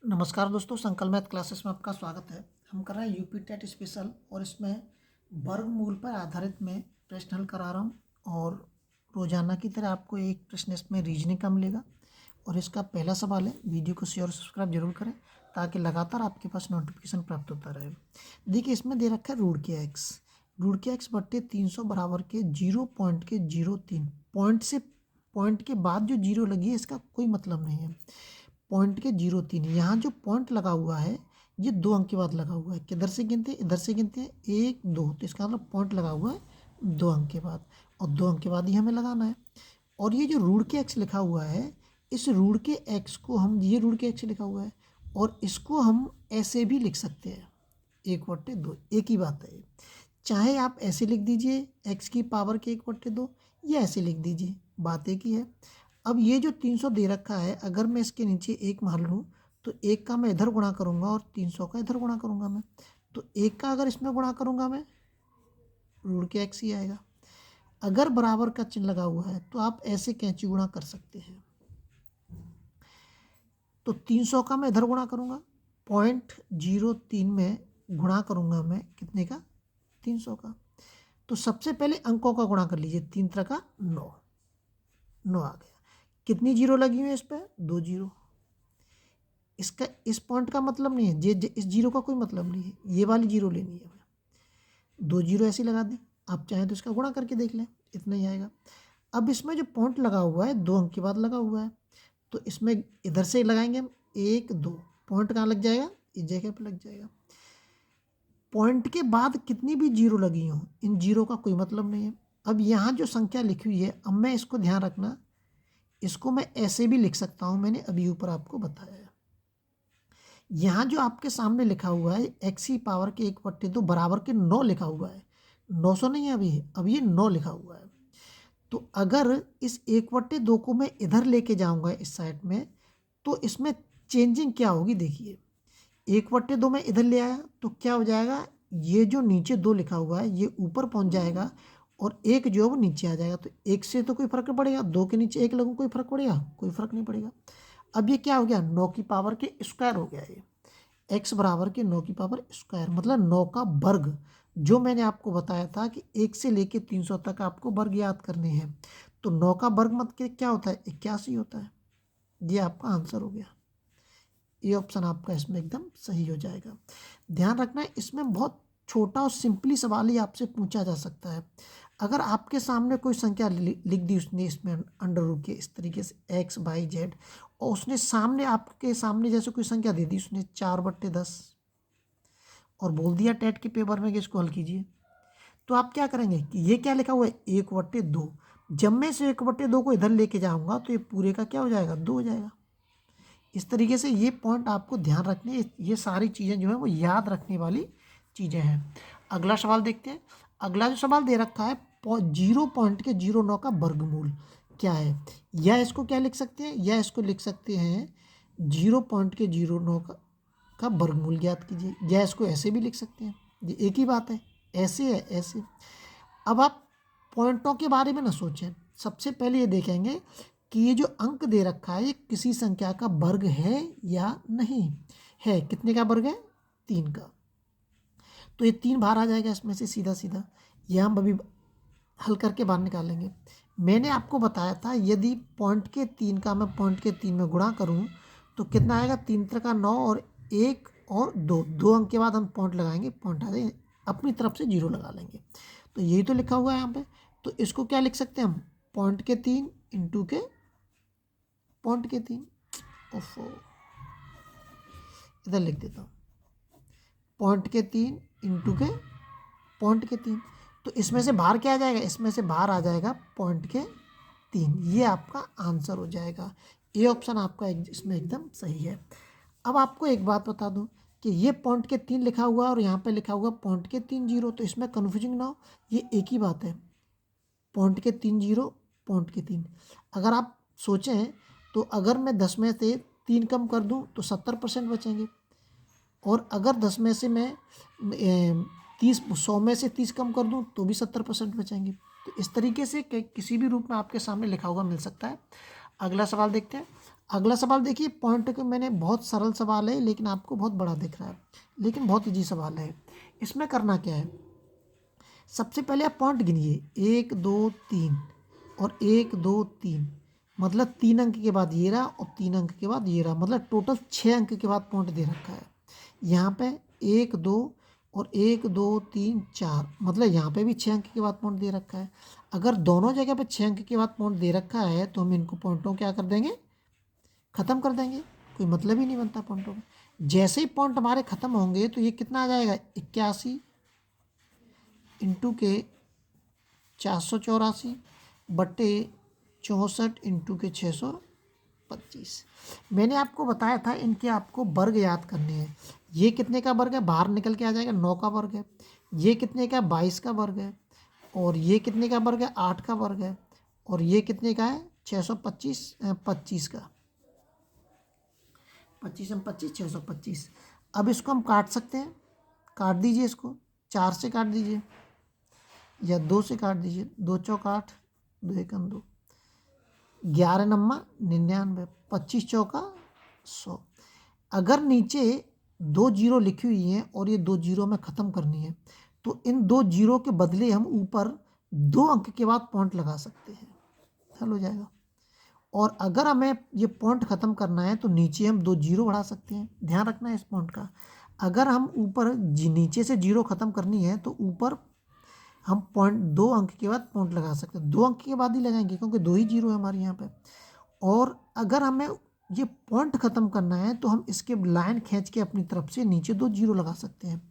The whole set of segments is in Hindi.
नमस्कार दोस्तों, संकल्प मैथ क्लासेस में आपका स्वागत है। हम कर रहे हैं यूपी टेट स्पेशल और इसमें वर्गमूल पर आधारित मैं प्रश्न हल करा रहा हूँ और रोजाना की तरह आपको एक प्रश्न इसमें रीजनिंग का मिलेगा और इसका पहला सवाल है। वीडियो को शेयर और सब्सक्राइब जरूर करें ताकि लगातार आपके पास नोटिफिकेशन प्राप्त होता रहे। देखिए, इसमें दे रखा है रूट के एक्स बट्टे 300 बराबर के 0.03 पॉइंट के बाद जो जीरो लगी है इसका कोई मतलब नहीं है। पॉइंट के 0.3 यहाँ जो पॉइंट लगा हुआ है ये 2 अंक के बाद लगा हुआ है। किधर से गिनते हैं? इधर से गिनते हैं 1 2, तो इसका मतलब पॉइंट लगा हुआ है 2 अंक के बाद और 2 अंक के बाद ही हमें लगाना है। और ये जो रूट के एक्स लिखा हुआ है, इस रूट के एक्स को हम, ये रूट के एक्स लिखा हुआ है और इसको हम ऐसे भी लिख सकते हैं 1/2, एक ही बात है। चाहे आप ऐसे लिख दीजिए एक्स की पावर के 1/2 या ऐसे लिख दीजिए, बात एक ही है। अब ये जो 300 दे रखा है, अगर मैं इसके नीचे एक मान लूँ तो एक का मैं इधर गुणा करूँगा और 300 का इधर गुणा करूँगा मैं, तो एक का अगर इसमें गुणा करूँगा मैं, रूट के एक्स ही आएगा। अगर बराबर का चिन्ह लगा हुआ है तो आप ऐसे कैंची गुणा कर सकते हैं। तो 300 का मैं इधर गुणा करूँगा, 0.03 में गुणा करूँगा मैं कितने का? 300 का। तो सबसे पहले अंकों का गुणा कर लीजिए, 3 3 का 9 आ गया। कितनी जीरो लगी हुई है इस पर? 2 जीरो। इसका इस पॉइंट का मतलब नहीं है, इस जीरो का कोई मतलब नहीं है, ये वाली जीरो लेनी है हमें। 2 जीरो ऐसे लगा दें, आप चाहें तो इसका गुणा करके देख लें, इतना ही आएगा। अब इसमें जो पॉइंट लगा हुआ है 2 अंक के बाद लगा हुआ है, तो इसमें इधर से लगाएंगे हम 1 2, पॉइंट कहाँ लग जाएगा? इस जगह पर लग जाएगा। पॉइंट के बाद कितनी भी जीरो लगी हो, इन जीरो का कोई मतलब नहीं है। अब यहाँ जो संख्या लिखी हुई है, अब मैं इसको ध्यान रखना, इसको मैं ऐसे भी लिख सकता हूँ, मैंने अभी ऊपर आपको बताया है। यहाँ जो आपके सामने लिखा हुआ है एक्स की पावर के 1/2 बराबर के 9 लिखा हुआ है, 900 नहीं है अभी ये 9 लिखा हुआ है। तो अगर इस 1/2 को मैं इधर लेके जाऊंगा इस साइड में, तो इसमें चेंजिंग क्या होगी? देखिए, 1/2 में इधर ले आया तो क्या हो जाएगा? ये जो नीचे 2 लिखा हुआ है ये ऊपर पहुंच जाएगा और एक जो है वो नीचे आ जाएगा। तो एक से तो कोई फर्क नहीं पड़ेगा, 2 के नीचे 1 लगूँ, कोई फर्क पड़ेगा? कोई फर्क नहीं पड़ेगा। अब ये क्या हो गया? 9 की पावर के स्क्वायर हो गया। ये x बराबर के 9 की पावर स्क्वायर मतलब 9 का वर्ग। जो मैंने आपको बताया था कि 1 से लेके 300 तक आपको वर्ग याद करने हैं, तो 9 का वर्ग मत के क्या होता है? 81 होता है। ये आपका आंसर हो गया। ये ऑप्शन आपका इसमें एकदम सही हो जाएगा। ध्यान रखना है, इसमें बहुत छोटा और सिंपली सवाल ही आपसे पूछा जा सकता है। अगर आपके सामने कोई संख्या लिख दी उसने इसमें अंडर रूट के इस तरीके से x y z, और उसने सामने आपके सामने जैसे कोई संख्या दे दी उसने 4/10 और बोल दिया टेट के पेपर में कि इसको हल कीजिए, तो आप क्या करेंगे कि ये क्या लिखा हुआ है? 1/2। जब मैं इसे 1/2 को इधर लेके जाऊंगा तो ये पूरे का क्या हो जाएगा? 2 हो जाएगा। इस तरीके से ये पॉइंट आपको ध्यान रखने, ये सारी चीज़ें जो है वो याद रखने वाली चीज़ें हैं। अगला सवाल देखते हैं। अगला जो सवाल दे रखा है 0.09 का वर्गमूल क्या है? या इसको क्या लिख सकते हैं, या इसको लिख सकते हैं 0.09 का वर्गमूल ज्ञात कीजिए, या इसको ऐसे भी लिख सकते हैं, ये एक ही बात है, ऐसे है ऐसे। अब आप पॉइंटों के बारे में ना सोचें, सबसे पहले ये देखेंगे कि ये जो अंक दे रखा है ये किसी संख्या का वर्ग है या नहीं है। कितने का वर्ग है? 3 का। तो ये 3 बाहर आ जाएगा इसमें से सीधा सीधा, ये हम अभी हल करके बाहर निकालेंगे। मैंने आपको बताया था यदि पॉइंट के 3 का मैं पॉइंट के 3 में गुणा करूँ तो कितना आएगा? 3 3 का 9 और 1 और 2 अंक के बाद हम पॉइंट लगाएंगे, पॉइंट आ जाएंगे, अपनी तरफ से 0 लगा लेंगे। तो यही तो लिखा हुआ है यहाँ पे। तो इसको क्या लिख सकते हैं हम? पॉइंट के 3 इंटू के पॉइंट के 3। ओफो, इधर लिख देता हूँ, पॉइंट के 3 इंटू के पॉइंट के 3। तो इसमें से बाहर क्या आ जाएगा? इसमें से बाहर आ जाएगा पॉइंट के 3। ये आपका आंसर हो जाएगा। ये ऑप्शन आपका इसमें एकदम सही है। अब आपको एक बात बता दूं कि ये पॉइंट के 3 लिखा हुआ है और यहाँ पे लिखा हुआ पॉइंट के 3 जीरो, तो इसमें कन्फ्यूजिंग ना हो, ये एक ही बात है। पॉइंट के 3 जीरो, पॉइंट के 3। अगर आप सोचें तो अगर मैं 10 में से 3 कम कर दूं तो 70% बचेंगे, और अगर 10 में से मैं 100 में से 30 कम कर दूं तो भी 70% बचेंगे। तो इस तरीके से किसी भी रूप में आपके सामने लिखा हुआ मिल सकता है। अगला सवाल देखते हैं। अगला सवाल देखिए, पॉइंट के मैंने बहुत सरल सवाल है लेकिन आपको बहुत बड़ा दिख रहा है, लेकिन बहुत इजी सवाल है। इसमें करना क्या है, सबसे पहले आप पॉइंट गिनिए, 1 2 3 और 1 2 3, मतलब 3 अंक के बाद ये रहा और 3 अंक के बाद ये रहा, मतलब टोटल 6 अंक के बाद पॉइंट दे रखा है। यहाँ पे 1 2 और 1 2 3 4, मतलब यहाँ पे भी 6 अंक के बाद पॉइंट दे रखा है। अगर दोनों जगह पे 6 अंक के बाद पॉइंट दे रखा है तो हम इनको पॉइंटों क्या कर देंगे, ख़त्म कर देंगे, कोई मतलब ही नहीं बनता पॉइंटों का। जैसे ही पॉइंट हमारे ख़त्म होंगे तो ये कितना आ जाएगा, 81 इंटू के 484 बटे 64 इंटू के 625। मैंने आपको बताया था इनके आपको वर्ग याद करने हैं। ये कितने का वर्ग है, बाहर निकल के आ जाएगा, 9 का वर्ग है। ये कितने का, 22 का वर्ग है। और ये कितने का वर्ग है, 8 का वर्ग है। और ये कितने का है, 625 25 का, 25 में 25 625। अब इसको हम काट सकते हैं, काट दीजिए इसको, 4 से काट दीजिए या 2 से काट दीजिए, 2 चौक 8, 2 एकम 2, 11 नम्मा 99, 25 चौका 100। अगर नीचे 2 जीरो लिखी हुई हैं और ये 2 जीरो में ख़त्म करनी है तो इन 2 जीरो के बदले हम ऊपर 2 अंक के बाद पॉइंट लगा सकते हैं, हल हो जाएगा। और अगर हमें ये पॉइंट ख़त्म करना है तो नीचे हम 2 जीरो बढ़ा सकते हैं, ध्यान रखना है इस पॉइंट का। अगर हम ऊपर नीचे से जीरो ख़त्म करनी है तो ऊपर हम पॉइंट 2 अंक के बाद पॉइंट लगा सकते हैं, 2 अंक के बाद ही लगाएंगे क्योंकि 2 ही जीरो है हमारे यहाँ पे। और अगर हमें ये पॉइंट ख़त्म करना है तो हम इसके लाइन खींच के अपनी तरफ से नीचे 2 जीरो लगा सकते हैं।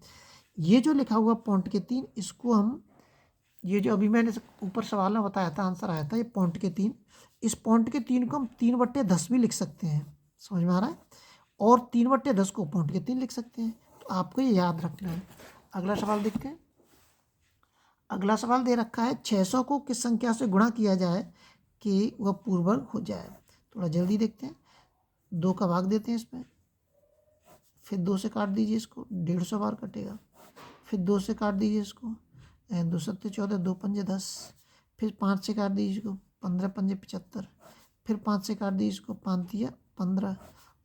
ये जो लिखा हुआ पॉइंट के 3, इसको हम, ये जो अभी मैंने ऊपर सवाल में बताया था, आंसर आया था, ये पॉइंट के 3, इस पॉइंट के 3 को हम 3/10 भी लिख सकते हैं, समझ में आ रहा है। और 3/10 को पॉइंट के 3 लिख सकते हैं, तो आपको ये याद रखना है। अगला सवाल देखते हैं। अगला सवाल दे रखा है, 600 को किस संख्या से गुणा किया जाए कि वह पूर्ण वर्ग हो जाए। थोड़ा जल्दी देखते हैं, 2 का भाग देते हैं इसमें, फिर 2 से काट दीजिए इसको, 150 बार कटेगा। फिर 2 से काट दीजिए इसको, 2 सत्ते 14, 2 पंजे 10। फिर 5 से काट दीजिए इसको, 15 पंजे 75। फिर 5 से काट दीजिए इसको, 5 तिया 15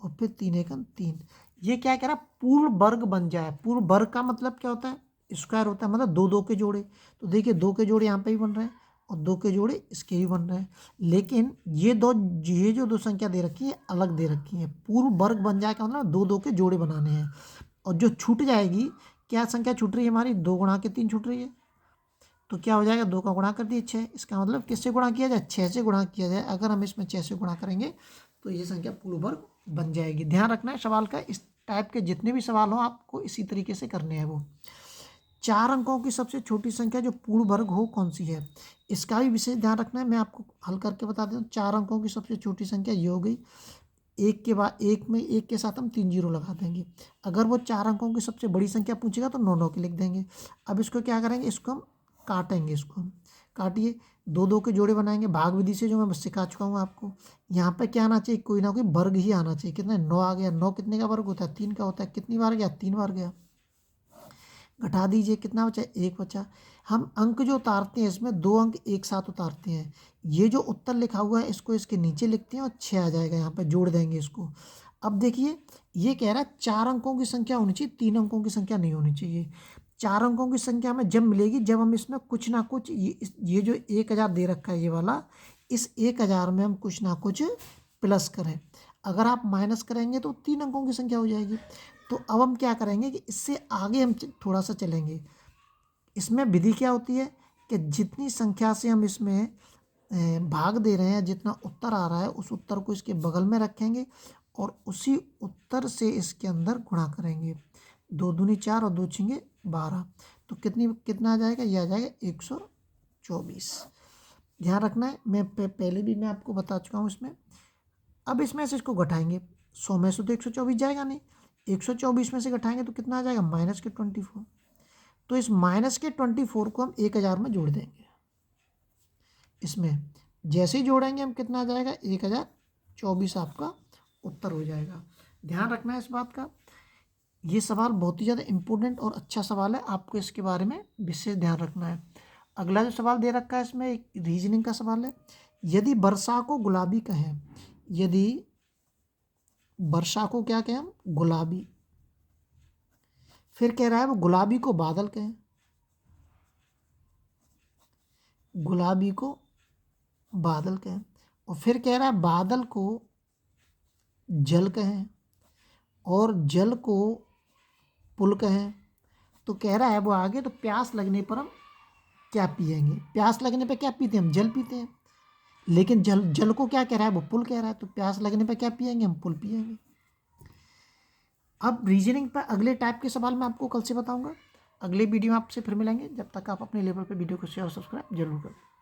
और फिर 3 एकम 3। ये क्या कह रहा है, पूर्ण वर्ग बन जाए। पूर्ण वर्ग का मतलब क्या होता है, स्क्वायर होता है, मतलब 2 2 के जोड़े। तो देखिए 2 के जोड़े यहाँ पे भी बन रहे हैं और 2 के जोड़े इसके भी बन रहे हैं, लेकिन ये जो 2 संख्या दे रखी है अलग दे रखी है। पूर्ण वर्ग बन जाए का मतलब 2 2 के जोड़े बनाने हैं। और जो छूट जाएगी, क्या संख्या छूट रही है हमारी, 2 गुणा के 3 छूट रही है, तो क्या हो जाएगा, 2 का गुणा कर दिए 6। इसका मतलब किससे गुणा किया जाए, 6 से गुणा किया जाए। अगर हम इसमें 6 से गुणा करेंगे तो ये संख्या पूर्ण वर्ग बन जाएगी। ध्यान रखना है सवाल का, इस टाइप के जितने भी सवाल हों आपको इसी तरीके से करने हैं। वो 4 अंकों की सबसे छोटी संख्या जो पूर्ण वर्ग हो कौन सी है, इसका भी विशेष ध्यान रखना है। मैं आपको हल करके बता देता हूँ। 4 अंकों की सबसे छोटी संख्या ये हो गई, एक के बाद एक में एक के साथ हम 3 जीरो लगा देंगे। अगर वो 4 अंकों की सबसे बड़ी संख्या पूछेगा तो 9 9 के लिख देंगे। अब इसको क्या करेंगे, इसको हम काटेंगे, इसको हम काटिए, 2 2 के जोड़े बनाएंगे भाग विधि से, जो मैं बस सिखा चुका हूँ आपको। यहाँ पे क्या आना चाहिए, कोई ना कोई वर्ग ही आना चाहिए। कितना, 9 आ गया। 9 कितने का वर्ग होता है, 3 का होता है। कितनी बार गया, 3 बार गया। घटा दीजिए, कितना बचा, 1 बचा। हम अंक जो उतारते हैं इसमें 2 अंक एक साथ उतारते हैं। ये जो उत्तर लिखा हुआ है इसको इसके नीचे लिखते हैं और 6 आ जाएगा, यहाँ पे जोड़ देंगे इसको। अब देखिए ये कह रहा है 4 अंकों की संख्या होनी चाहिए, 3 अंकों की संख्या नहीं होनी चाहिए। 4 अंकों की संख्या हमें जब मिलेगी जब हम इसमें कुछ ना कुछ, ये जो 1000 दे रखा है ये वाला, इस 1000 में हम कुछ ना कुछ प्लस करें। अगर आप माइनस करेंगे तो 3 अंकों की संख्या हो जाएगी। तो अब हम क्या करेंगे कि इससे आगे हम थोड़ा सा चलेंगे। इसमें विधि क्या होती है कि जितनी संख्या से हम इसमें भाग दे रहे हैं, जितना उत्तर आ रहा है उस उत्तर को इसके बगल में रखेंगे और उसी उत्तर से इसके अंदर गुणा करेंगे। 2 दूनी 4 और 2 छिंगे 12, तो कितना आ जाएगा, ये आ जाएगा 124। ध्यान रखना है, मैं पहले भी मैं आपको बता चुका हूँ इसमें। अब इसमें से इसको घटाएंगे, 100 में से तो 124 जाएगा नहीं, 124 में से घटाएंगे तो कितना आ जाएगा, -24। तो इस -24 को हम 1000 में जोड़ देंगे। इसमें जैसे ही जोड़ेंगे हम, कितना आ जाएगा, 1024 आपका उत्तर हो जाएगा। ध्यान रखना है इस बात का। ये सवाल बहुत ही ज़्यादा इम्पोर्टेंट और अच्छा सवाल है, आपको इसके बारे में विशेष ध्यान रखना है। अगला जो सवाल दे रखा है इसमें एक रीजनिंग का सवाल है। यदि वर्षा को गुलाबी कहें, यदि वर्षा को क्या कहें हम? गुलाबी। फिर कह रहा है वो गुलाबी को बादल कहें, गुलाबी को बादल कहें। और फिर कह रहा है बादल को जल कहें और जल को पुल कहें। तो कह रहा है वो आगे, तो प्यास लगने पर हम क्या पिएंगे? प्यास लगने पर क्या पीते हैं? हम जल पीते हैं। लेकिन जल को क्या कह रहा है? वो पुल कह रहा है। तो प्यास लगने पर क्या पिएंगे? हम पुल पिएंगे। अब रीजनिंग पर अगले टाइप के सवाल मैं आपको कल से बताऊंगा। अगले वीडियो में आपसे फिर मिलेंगे। जब तक आप अपने लेवल पे वीडियो को शेयर और सब्सक्राइब जरूर करें।